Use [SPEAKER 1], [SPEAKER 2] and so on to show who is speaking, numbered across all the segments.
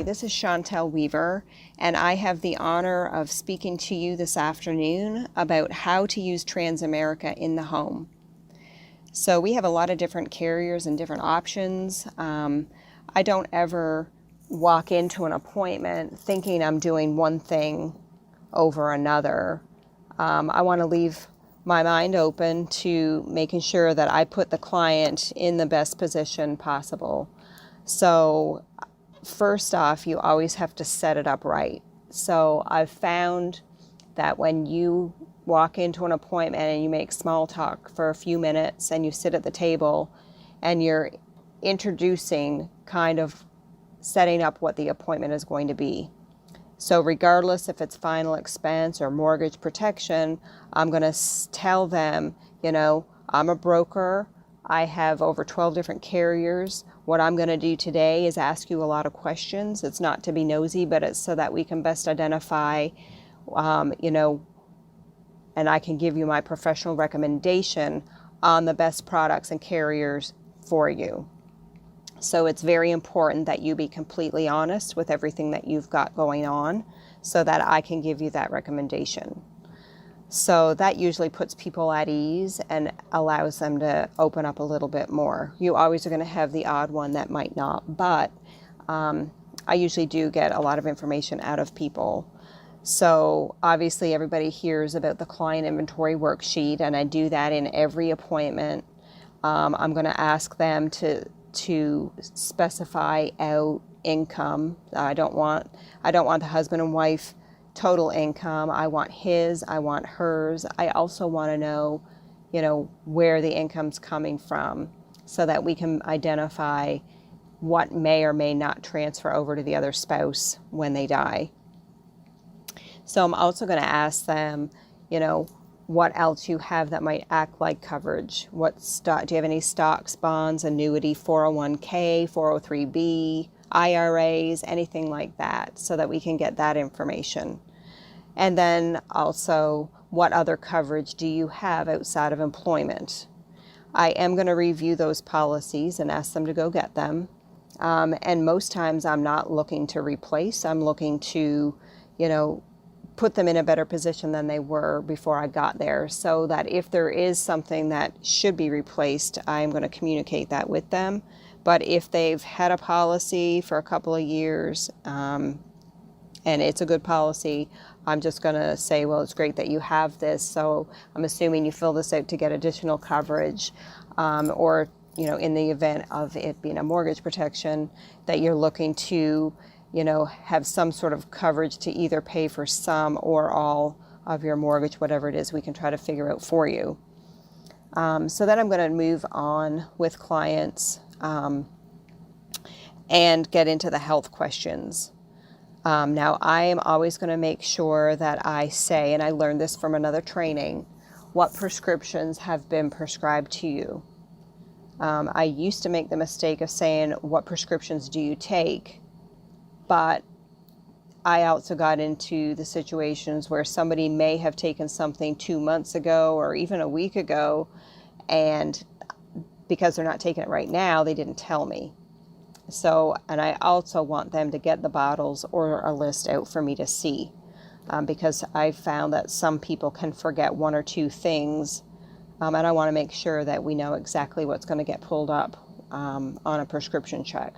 [SPEAKER 1] this is Chantal Weaver, and I have the honor of speaking to you this afternoon about how to use Transamerica in the home. So we have a lot of different carriers and different options. I don't ever walk into an appointment thinking I'm doing one thing over another. I want to leave my mind open to making sure that I put the client in the best position possible. So first off, you always have to set it up right. So I've found that when you walk into an appointment and you make small talk for a few minutes and you sit at the table and you're introducing, kind of setting up what the appointment is going to be. So regardless if it's final expense or mortgage protection, I'm going to tell them, I'm a broker. I have over 12 different carriers. What I'm going to do today is ask you a lot of questions. It's not to be nosy, but it's so that we can best identify, and I can give you my professional recommendation on the best products and carriers for you. So it's very important that you be completely honest with everything that you've got going on so that I can give you that recommendation. So that usually puts people at ease and allows them to open up a little bit more. You always are going to have the odd one that might not, but I usually do get a lot of information out of people. So obviously everybody hears about the client inventory worksheet, and I do that in every appointment. I'm going to ask them to specify out income. I don't want the husband and wife total income. I want his, I want hers. I also want to know, where the income's coming from so that we can identify what may or may not transfer over to the other spouse when they die. So I'm also going to ask them, what else you have that might act like coverage. What stock, do you have any stocks, bonds, annuity, 401k, 403b, IRAs, anything like that, so that we can get that information. And then also, what other coverage do you have outside of employment? I am going to review those policies and ask them to go get them. And most times I'm not looking to replace, I'm looking to, put them in a better position than they were before I got there, so that if there is something that should be replaced, I'm going to communicate that with them. But if they've had a policy for a couple of years and it's a good policy, I'm just going to say, well, it's great that you have this, so I'm assuming you fill this out to get additional coverage, or in the event of it being a mortgage protection, that you're looking to have some sort of coverage to either pay for some or all of your mortgage, whatever it is we can try to figure out for you. So then I'm going to move on with clients and get into the health questions. Now, I am always going to make sure that I say, and I learned this from another training, what prescriptions have been prescribed to you. I used to make the mistake of saying, what prescriptions do you take? But I also got into the situations where somebody may have taken something 2 months ago or even a week ago, and because they're not taking it right now, they didn't tell me. So, and I also want them to get the bottles or a list out for me to see, because I found that some people can forget one or two things, and I want to make sure that we know exactly what's going to get pulled up on a prescription check.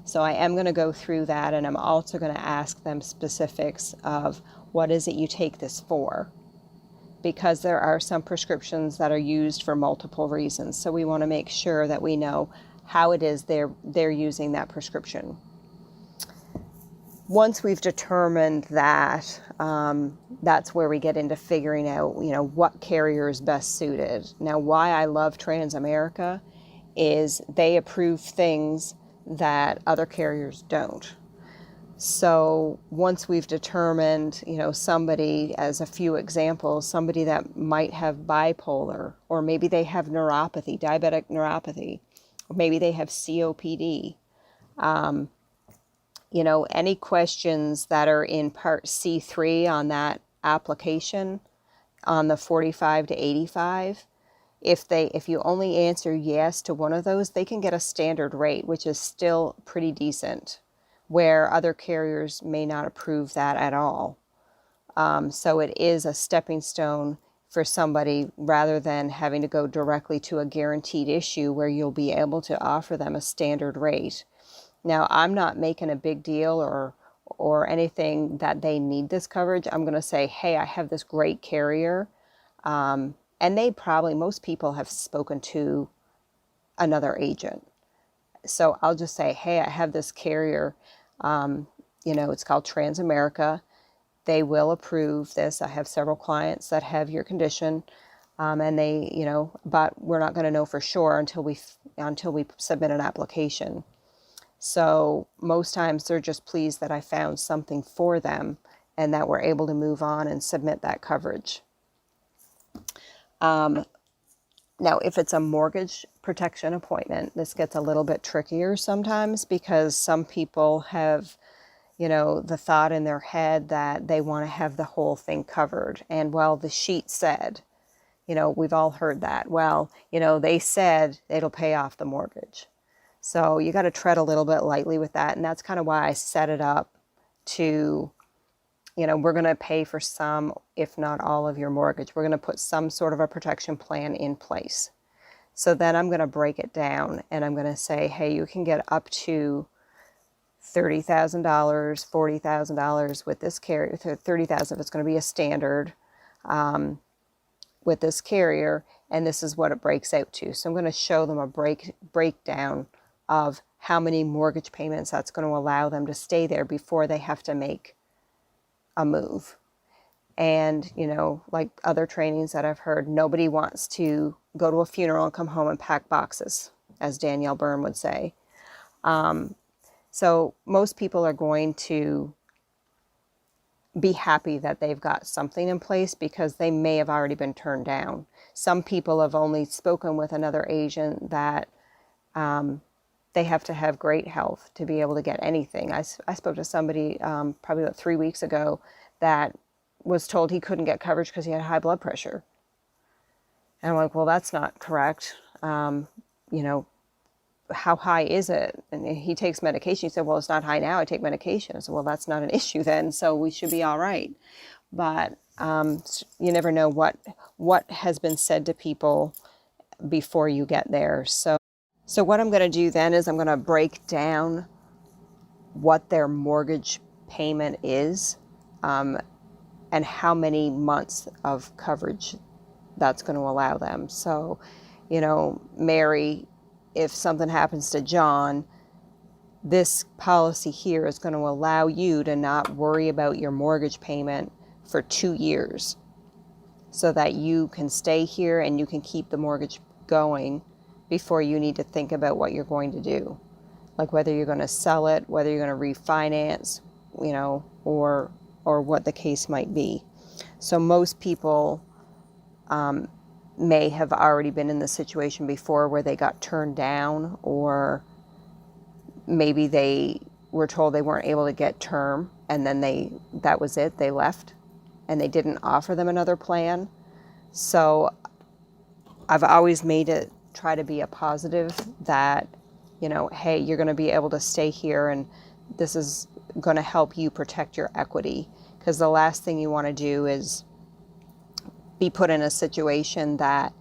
[SPEAKER 1] So I am going to go through that, and I'm also going to ask them specifics of what is it you take this for, because there are some prescriptions that are used for multiple reasons. So we want to make sure that we know how it is they're using that prescription. Once we've determined that, that's where we get into figuring out, what carrier is best suited. Now, why I love Transamerica is they approve things that other carriers don't. So once we've determined, somebody, as a few examples, somebody that might have bipolar, or maybe they have neuropathy, diabetic neuropathy, or maybe they have COPD, any questions that are in Part C3 on that application, on the 45 to 85, if you only answer yes to one of those, they can get a standard rate, which is still pretty decent. where other carriers may not approve that at all. So it is a stepping stone for somebody rather than having to go directly to a guaranteed issue where you'll be able to offer them a standard rate. Now, I'm not making a big deal or anything that they need this coverage. I'm going to say, hey, I have this great carrier. And most people have spoken to another agent. So I'll just say, hey, I have this carrier. It's called Transamerica. They will approve this. I have several clients that have your condition, and but we're not going to know for sure until we submit an application. So most times they're just pleased that I found something for them and that we're able to move on and submit that coverage. Now, if it's a mortgage protection appointment, this gets a little bit trickier sometimes because some people have the thought in their head that they want to have the whole thing covered. And the sheet said, we've all heard that. They said it'll pay off the mortgage. So you got to tread a little bit lightly with that. And that's kind of why I set it up to, we're going to pay for some, if not all of your mortgage. We're going to put some sort of a protection plan in place. So then I'm going to break it down and I'm going to say, hey, you can get up to $30,000, $40,000 with this carrier, $30,000 if it's going to be a standard with this carrier, and this is what it breaks out to. So I'm going to show them a breakdown of how many mortgage payments that's going to allow them to stay there before they have to make a move. And, like other trainings that I've heard, nobody wants to go to a funeral and come home and pack boxes, as Danielle Byrne would say. So most people are going to be happy that they've got something in place because they may have already been turned down. Some people have only spoken with another agent that they have to have great health to be able to get anything. I spoke to somebody probably about 3 weeks ago that was told he couldn't get coverage because he had high blood pressure. And I'm like, well, that's not correct. How high is it? And he takes medication. He said, well, it's not high now. I take medication. I said, well, that's not an issue then. So we should be all right. But you never know what has been said to people before you get there. So what I'm going to do then is I'm going to break down what their mortgage payment is and how many months of coverage that's going to allow them. So, Mary, if something happens to John, this policy here is going to allow you to not worry about your mortgage payment for 2 years so that you can stay here and you can keep the mortgage going before you need to think about what you're going to do. Like whether you're going to sell it, whether you're going to refinance, or what the case might be. So most people may have already been in the situation before where they got turned down, or maybe they were told they weren't able to get term and then that was it, they left and they didn't offer them another plan. So I've always made it try to be a positive that, hey, you're going to be able to stay here and this is going to help you protect your equity, because the last thing you want to do is be put in a situation that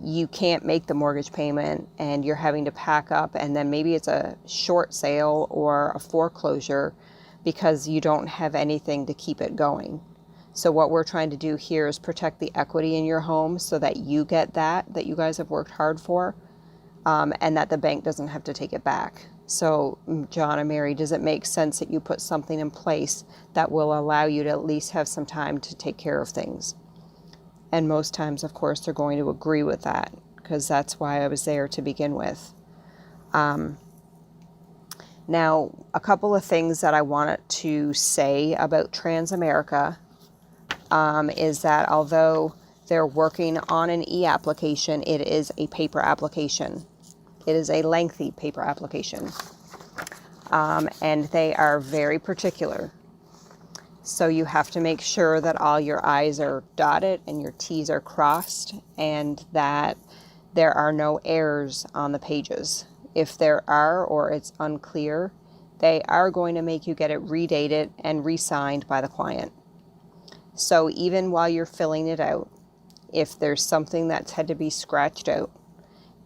[SPEAKER 1] you can't make the mortgage payment and you're having to pack up, and then maybe it's a short sale or a foreclosure because you don't have anything to keep it going. So what we're trying to do here is protect the equity in your home so that you get that you guys have worked hard for, and that the bank doesn't have to take it back. So John and Mary, does it make sense that you put something in place that will allow you to at least have some time to take care of things? And most times, of course, they're going to agree with that because that's why I was there to begin with. Now, a couple of things that I wanted to say about Transamerica is that although they're working on an e-application, it is a paper application. It is a lengthy paper application. And they are very particular. So you have to make sure that all your I's are dotted and your T's are crossed and that there are no errors on the pages. If there are or it's unclear, they are going to make you get it redated and re-signed by the client. So even while you're filling it out, if there's something that's had to be scratched out,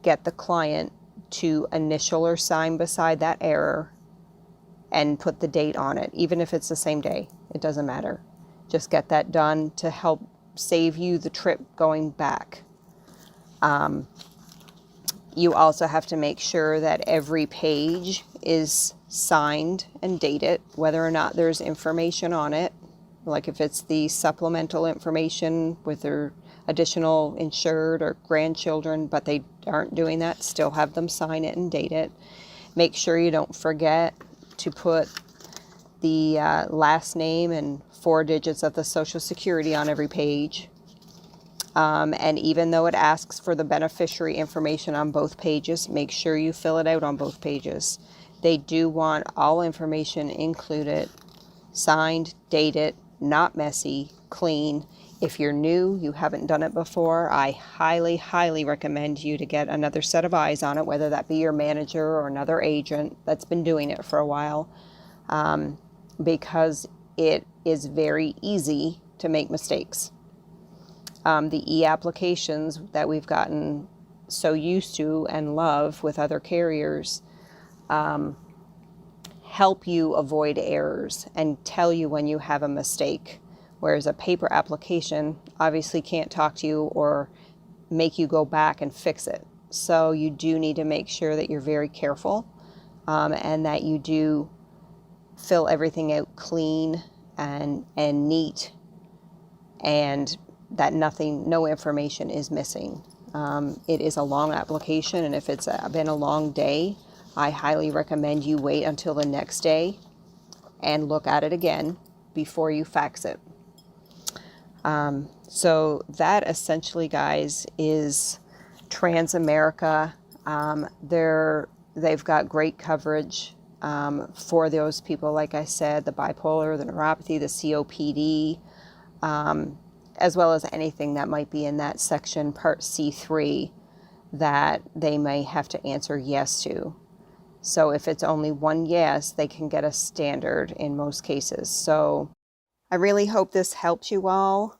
[SPEAKER 1] get the client to initial or sign beside that error and put the date on it, even if it's the same day. It doesn't matter. Just get that done to help save you the trip going back. You also have to make sure that every page is signed and dated, whether or not there's information on it. Like if it's the supplemental information with their additional insured or grandchildren, but they aren't doing that, still have them sign it and date it. Make sure you don't forget to put the last name and 4 digits of the Social Security on every page. And even though it asks for the beneficiary information on both pages, make sure you fill it out on both pages. They do want all information included, signed, dated, not messy, clean. If you're new, you haven't done it before, I highly, highly recommend you to get another set of eyes on it, whether that be your manager or another agent that's been doing it for a while, because it is very easy to make mistakes. The e-applications that we've gotten so used to and love with other carriers help you avoid errors and tell you when you have a mistake. Whereas a paper application obviously can't talk to you or make you go back and fix it. So you do need to make sure that you're very careful and that you do fill everything out clean and neat, and that no information is missing. It is a long application, and if it's been a long day, I highly recommend you wait until the next day and look at it again before you fax it. So that essentially, guys, is Transamerica. They've got great coverage for those people, like I said, the bipolar, the neuropathy, the COPD, as well as anything that might be in that section, Part C3, that they may have to answer yes to. So if it's only one yes, they can get a standard in most cases. So I really hope this helps you all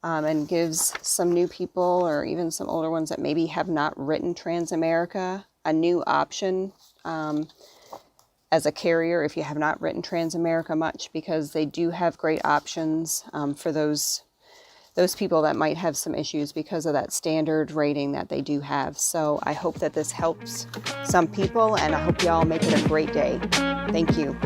[SPEAKER 1] and gives some new people or even some older ones that maybe have not written Transamerica a new option as a carrier if you have not written Transamerica much, because they do have great options for those people that might have some issues because of that standard rating that they do have. So I hope that this helps some people, and I hope y'all make it a great day. Thank you.